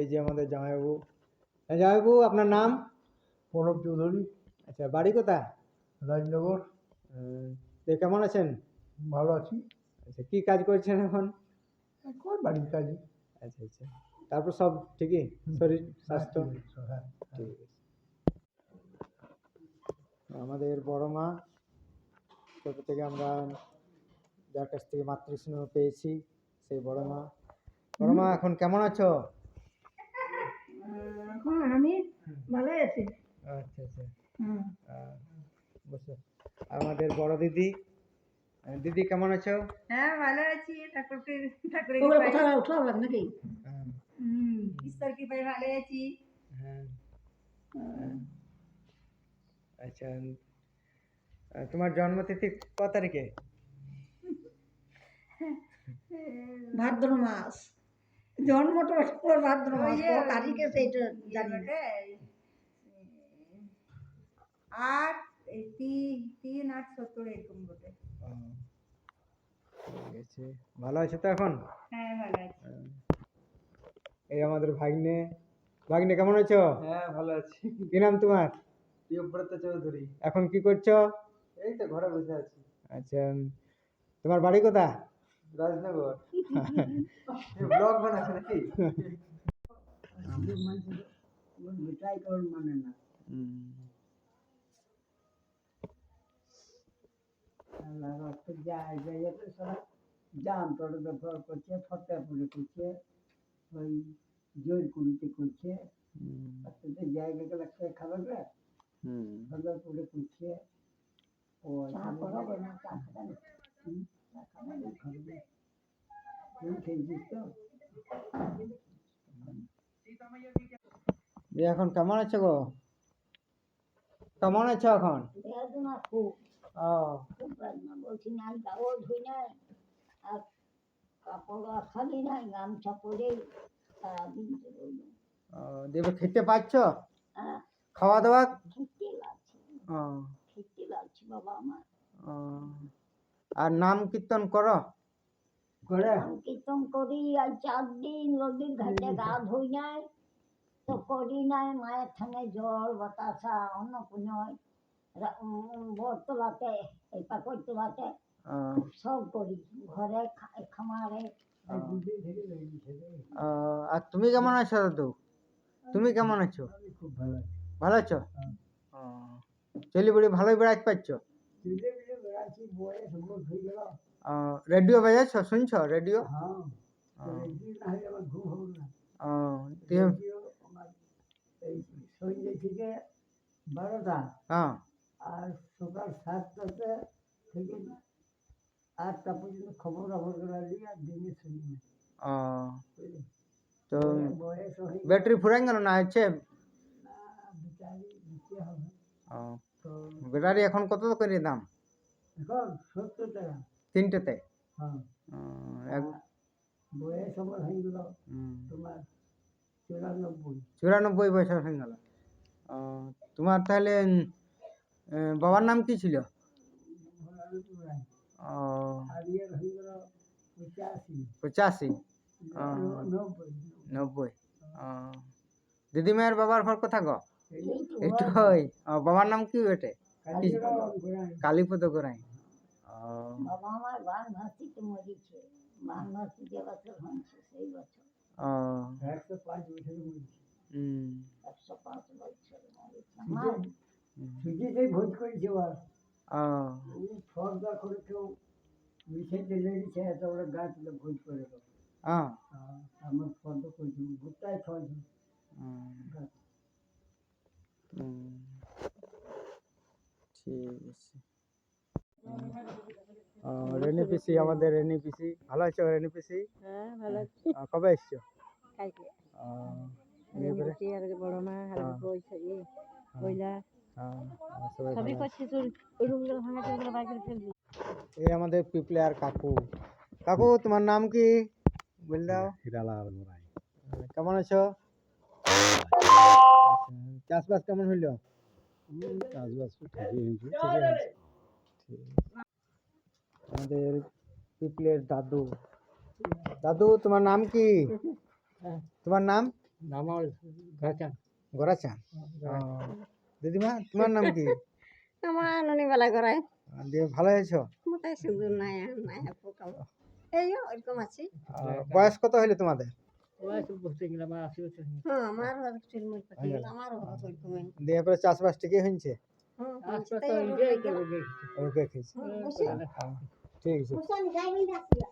এই যে আমাদের জামাইবাবু। হ্যাঁ জামাইবাবু, আপনার নাম? প্রণব চৌধুরী, আচ্ছা, বাড়ি কোথায়? রাজনগর। তো কেমন আছেন? ভালো আছি। আচ্ছা, কি কাজ করছেন এখন? এখন বাড়ির কাজে। আচ্ছা আচ্ছা, তারপর সব ঠিকই, শরীর স্বাস্থ্য? হ্যাঁ, ঠিক আছে। আমাদের বড় মা, ছোটো থেকে আমরা যার কাছ থেকে মাতৃস্নেহ পেয়েছি, সেই বড় মা। বড় মা, এখন কেমন আছো? এখন আমি ভালো আছি। আচ্ছা আচ্ছা, বসো। আমাদের বড় দিদি। দিদি কেমন আছো? হ্যাঁ ভালো আছি, ঠাকুরের কোথাও উঠো আবার নাকি? ঈশ্বর কৃপায় ভালো আছি। হ্যাঁ, আচ্ছা, তোমার জন্মতিথি ক তারিখে? ভাদ্র মাস, জন্মটা ভাদ্র মাস, তারিখে সেইটা জানি না। আর 3/8/70 এরকম বটে। ঠিক আছে, ভালো আছো তো এখন? হ্যাঁ ভালো আছি। এই আমাদের ভাগ্নে। ভাগ্নে কেমন আছো? হ্যাঁ ভালো আছি। কি নাম তোমার? প্রিয়ব্রত চৌধুরী। এখন কি করছো? এই তো ঘরে বসে আছি। আচ্ছা, তোমার বাড়ি কোথায়? রাজনগর। ব্লগ বানাচ্ছে নাকি? মানে না জান তোর ব্যবহার করছে, ফতেপুরে করছে, ওই জোরকুড়িতে করছে, জায়গা গেলে খাবার ফতেপুরে করছে। ও এখন কেমন আছো গো? কেমন আছো এখন? ও বলছি না, গাও ধুই নাই, আর কাপড় খালি নাই, গামছা পরে সারাদিন দেবে খেতে পাচ্ছ? হ্যাঁ, খাওয়া দাওয়া? খেতে লাগছে, ও, খেতে লাগছে বাবা আমার। ও, আর নাম কীর্তন করো? নাম কীর্তন করি, আর 4 দিন নদীর ঘাটে গা ধুই নাই, তো করি নাই। মায়ের থানে জল বাতাসা অন্নপূর্ণয় বরতলাতে, এই পাকড়তলাতে সব করি, ঘরে খামারে। আর তুমি কেমন আছো দাদু? তুমি কেমন আছো? খুব ভালো আছি। ভালো আছো? চলি বড়ি ভালোই বেড়াতে পারছো? বেড়াচ্ছি, বয়ে সবুজ হয়ে গেল। রেডিও বাজাচ্ছ, শুনছো রেডিও? হ্যাঁ, রেডিও না হলে আমার ঘুম হবে না। রেডিও এই সন্ধ্যে থেকে 12টা, আর সকাল 7টাতে থেকে 8টা পর্যন্ত খবর দিয়ে আর দিনে শুনি না। তো বয়স হয়ে ব্যাটারি ফুরাই গেল না হচ্ছে? না, বিচারি দিতে হবে। তো ব্যাটারি এখন কত করে দাম? এখন 70 টাকা তিনটেতে? হ্যাঁ, বয়স আমার হয়ে গেল তোমার 94 বছর হয়ে গেল। তোমার তাহলে বাবার নাম কি ছিল? আর ইয়ের হয়ে গেল 85, 90। দিদিমায়ের বাবার ঘর কোথা গো? এইটাই। বাবার নাম কি ওটে? কালীপদ গোড়াই। বাবা আমার বান ভাসিতে মরেছে, বান ভাসি যে বছর হয়েছে সেই বছর 105 বছর মরেছে। 105 বছর মরেছে আমার। সুজিতেই ভোজ করেছে ওর। ফর্দা করে কেউ মিশাইতে লেগেছে, এত বড় গাছ ভোজ করে দেবো। আমার ফর্দ করেছি, ভোজটাই খাওয়াইছি। ঠিক আছে। রেনি পিসি, আমাদের রেনি পিসি। ভালো আছো রেনি পিসি? হ্যাঁ ভালো আছি। কবে এসছো? কালকে আর বড় মা হালকা পয়সা কইলা সবাই সবই ভালো আছে। করছি, তোর ওই রুমগুলো ভাঙাতে ওগুলো বাইরে ফেলবি। এই আমাদের পিপলে আর কাকু। কাকু, তোমার নাম কি বল দাও? হিরালাল মোড়াই। কেমন আছো? চাষবাস কেমন হইলো? চাষবাস ঠিকই হয়েছে। আমাদের পিপলের দাদু। দাদু, তোমার নাম কি? তোমার নাম? আমার ঘাটা গোরাচান দিদিমা তোমার নাম কি আমার ননিবেলা করায় দিয়ে ভালো আছো মোটাই সুন্দর নায়া নায়া পোকাও এই ওরকম আছে বয়স কত হইলো তোমাদের বলতে গেলাম 80 বছর হ্যাঁ আমার চুলমুল পাখি আমারও ওরকম দিয়ে পরে চাষবাস ঠিকই হয়েছে হ্যাঁ ওকে ঠিক আছে যাইনি